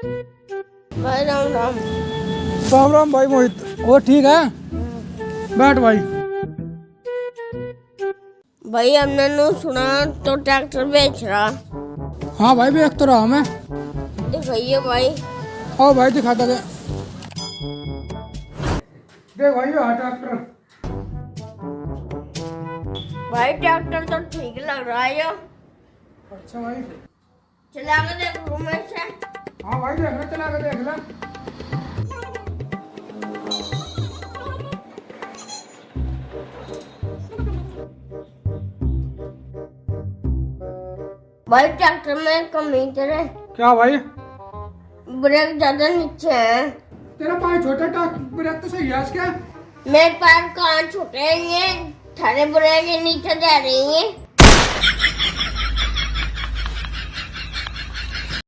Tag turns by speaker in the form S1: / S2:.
S1: भाई राम राम।
S2: राम राम भाई मोहित। वो ठीक है, बैठ भाई।
S1: भाई हमने नु सुना तो ट्रैक्टर बेच रहा।
S2: हाँ भाई, भी एक तो रहा मैं।
S1: दिखाइए भाई।
S2: आओ भाई, दिखाता दे। देख भाई, ये ट्रैक्टर।
S1: भाई ट्रैक्टर तो ठीक लग रहा है यो।
S2: अच्छा भाई।
S1: चला के देख रूम में से।
S2: हाँ भाई, देख ले, चला के देख ले।
S1: भाई ट्रैक्टर में कमी तेरे
S2: क्या भाई?
S1: ब्रेक ज्यादा नीचे है।
S2: तेरा पाँव छोटा टाक ब्रेक तो सही है इसके।
S1: मेरे पैर कहाँ छोटे हैं ये थारे ब्रेक के नीचे जा रही है।